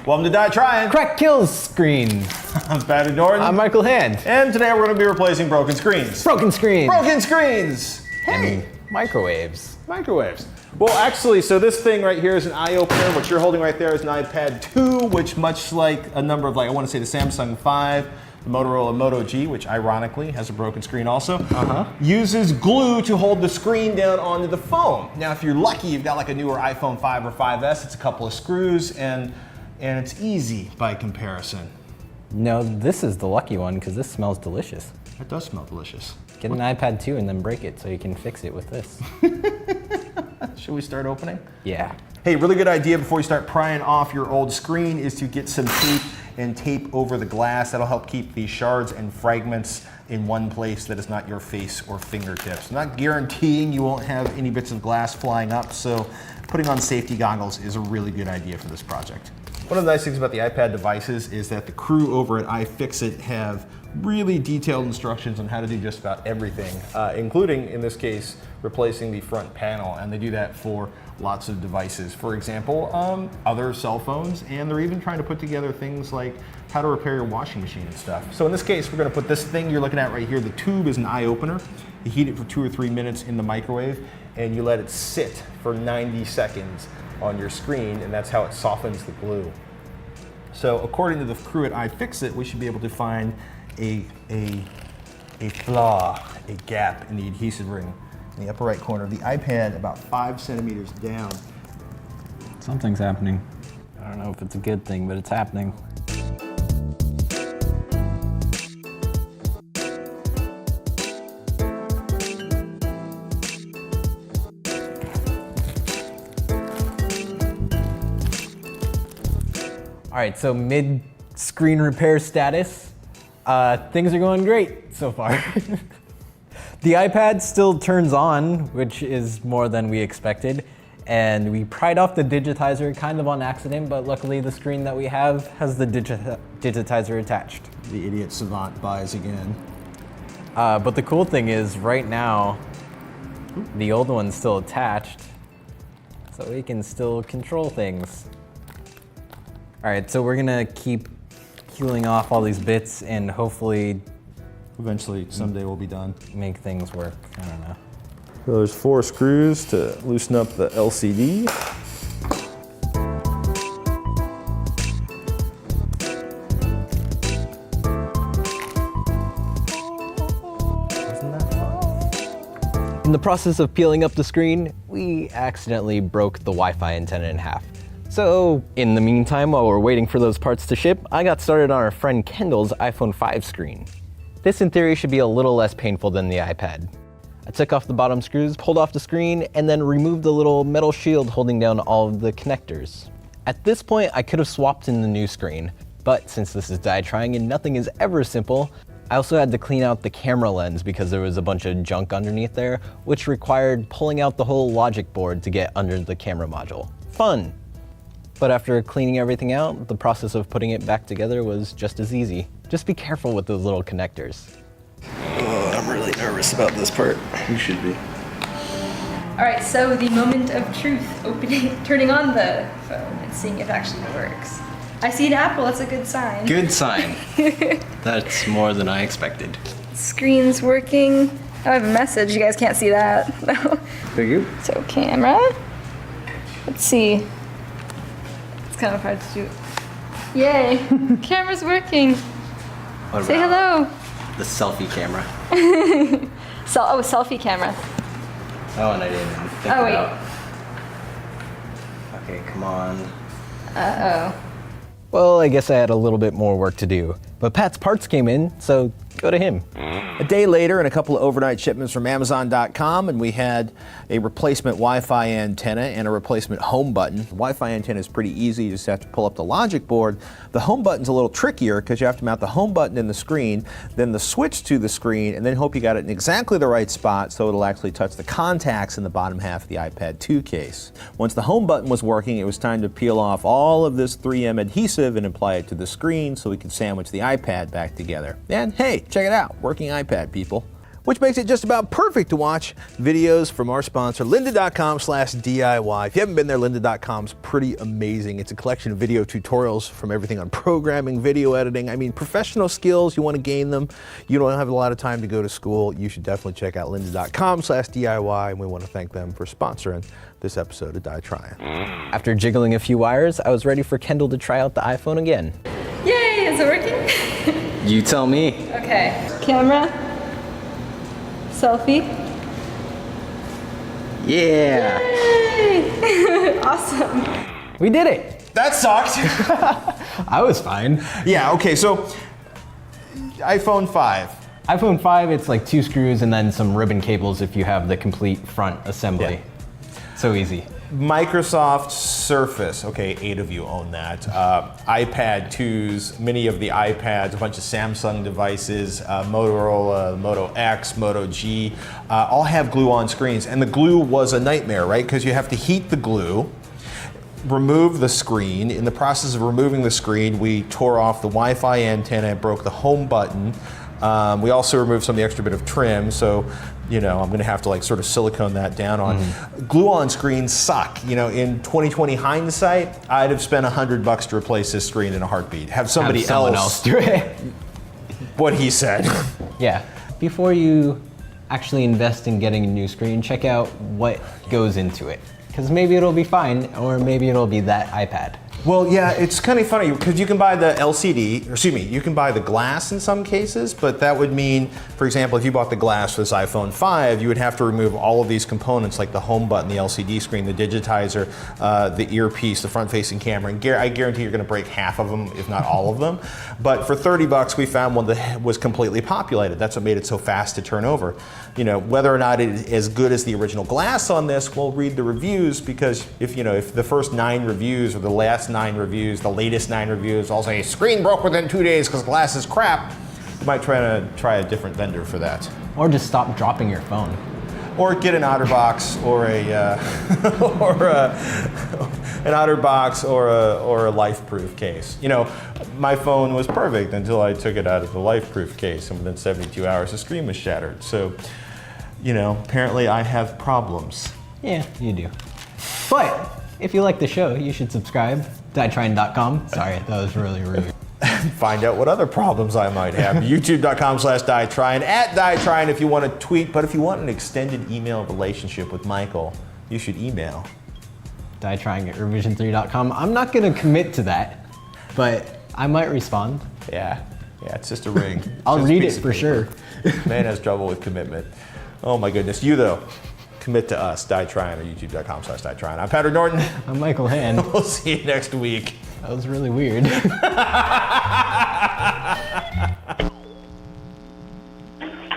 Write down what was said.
Welcome to Die Trying. Crack Kills Screen. I'm Patty Norton. I'm Michael Hand. And today we're going to be replacing broken screens. Broken screens. Broken screens. Hey. And microwaves. Microwaves. Well, actually, so this thing right here is an eye opener. What you're holding right there is an iPad 2, which much like a number of, I want to say the Samsung 5, the Motorola Moto G, which ironically has a broken screen also, uses glue to hold the screen down onto the phone. Now, if you're lucky, you've got like a newer iPhone 5 or 5S, it's a couple of screws, and it's easy by comparison. No, this is the lucky one because this smells delicious. It does smell delicious. Get an iPad 2 and then break it so you can fix it with this. Should we start opening? Yeah. Hey, really good idea before you start prying off your old screen is to get some tape and tape over the glass. That'll help keep the shards and fragments in one place that is not your face or fingertips. I'm not guaranteeing you won't have any bits of glass flying up, so putting on safety goggles is a really good idea for this project. One of the nice things about the iPad devices is that the crew over at iFixit have really detailed instructions on how to do just about everything, including, in this case, replacing the front panel, and they do that for lots of devices. For example, other cell phones, and they're even trying to put together things like how to repair your washing machine and stuff. So in this case, we're gonna put this thing you're looking at right here. The tube is an eye opener. You heat it for 2 or 3 minutes in the microwave, and you let it sit for 90 seconds on your screen, and that's how it softens the glue. So according to the crew at iFixit, we should be able to find a flaw, a gap in the adhesive ring in the upper right corner of the iPad, about 5 centimeters down. Something's happening. I don't know if it's a good thing, but it's happening. All right, so mid-screen repair status. Things are going great so far. The iPad still turns on, which is more than we expected. And we pried off the digitizer kind of on accident, but luckily the screen that we have has the digitizer attached. The idiot savant buys again. But the cool thing is right now, the old one's still attached, so we can still control things. All right, so we're gonna keep peeling off all these bits and hopefully Eventually, someday we'll be done. make things work. I don't know. So there's 4 screws to loosen up the LCD. Isn't that fun? In the process of peeling up the screen, we accidentally broke the Wi-Fi antenna in half. So in the meantime, while we're waiting for those parts to ship, I got started on our friend Kendall's iPhone 5 screen. This in theory should be a little less painful than the iPad. I took off the bottom screws, pulled off the screen, and then removed the little metal shield holding down all of the connectors. At this point, I could have swapped in the new screen, but since this is die trying and nothing is ever simple, I also had to clean out the camera lens because there was a bunch of junk underneath there, which required pulling out the whole logic board to get under the camera module. Fun! But after cleaning everything out, the process of putting it back together was just as easy. Just be careful with those little connectors. Oh, I'm really nervous about this part. You should be. All right, so the moment of truth, turning on the phone and seeing if it actually works. I see an apple, that's a good sign. Good sign. That's more than I expected. Screen's working. I have a message, you guys can't see that. Thank you. So camera, let's see. It's kind of hard to do. Yay, camera's working. What Say hello. The selfie camera. Selfie camera. Oh, and I didn't even think Oh, wait. about. Okay, come on. Uh-oh. Well, I guess I had a little bit more work to do, but Pat's parts came in, so go to him. A day later, and a couple of overnight shipments from Amazon.com, and we had a replacement Wi-Fi antenna and a replacement home button. The Wi-Fi antenna is pretty easy. You just have to pull up the logic board. The home button's a little trickier because you have to mount the home button in the screen, then the switch to the screen, and then hope you got it in exactly the right spot so it'll actually touch the contacts in the bottom half of the iPad 2 case. Once the home button was working, it was time to peel off all of this 3M adhesive and apply it to the screen so we could sandwich the iPad back together. And hey, check it out, working iPad, people. which makes it just about perfect to watch videos from our sponsor, lynda.com/DIY. If you haven't been there, lynda.com's pretty amazing. It's a collection of video tutorials from everything on programming, video editing. I mean, professional skills, you want to gain them. You don't have a lot of time to go to school. You should definitely check out lynda.com/DIY, and we want to thank them for sponsoring this episode of Die Trying. After jiggling a few wires, I was ready for Kendall to try out the iPhone again. Yay, is it working? You tell me. Okay. Camera. Selfie. Yeah. Yay! Awesome. We did it. That sucked. I was fine. Yeah, okay, so iPhone 5. iPhone 5, it's like 2 screws and then some ribbon cables if you have the complete front assembly. Yeah. So easy. Microsoft Surface, okay, 8 of you own that. iPad 2s, many of the iPads, a bunch of Samsung devices, Motorola, Moto X, Moto G, all have glue on screens. And the glue was a nightmare, right? Because you have to heat the glue, remove the screen. In the process of removing the screen, we tore off the Wi-Fi antenna and broke the home button. We also removed some of the extra bit of trim, so you know, I'm gonna have to like sort of silicone that down on. Glue-on screens suck. You know, in 2020 hindsight, I'd have spent $100 to replace this screen in a heartbeat. Have somebody Someone else do it. What he said. Yeah. Before you actually invest in getting a new screen, check out what goes into it. Because maybe it'll be fine, or maybe it'll be that iPad. Well, yeah, it's kind of funny because you can buy the LCD, or excuse me, you can buy the glass in some cases, but that would mean, for example, if you bought the glass for this iPhone 5, you would have to remove all of these components like the home button, the LCD screen, the digitizer, the earpiece, the front-facing camera, and I guarantee you're going to break half of them, if not all of them. But for $30, we found one that was completely populated. That's what made it so fast to turn over. You know, whether or not it is as good as the original glass on this, we'll read the reviews, because if the first 9 reviews or the last 9 reviews, the latest 9 reviews all say screen broke within 2 days because glass is crap, you might try a different vendor for that. Or just stop dropping your phone. Or get an OtterBox or an OtterBox or a LifeProof case. You know, my phone was perfect until I took it out of the LifeProof case, and within 72 hours the screen was shattered. So, you know, apparently I have problems. Yeah, you do. But if you like the show, you should subscribe. DieTrying.com. Sorry, that was really rude. Find out what other problems I might have. YouTube.com/DieTrying, @DieTrying if you want to tweet. But if you want an extended email relationship with Michael, you should email. DieTrying@revision3.com. I'm not going to commit to that, but I might respond. Yeah, it's just a ring. I'll read it for sure. Man has trouble with commitment. Oh my goodness. You though, commit to us. DieTrying or YouTube.com/DieTrying. I'm Patrick Norton. I'm Michael Hand. We'll see you next week. That was really weird.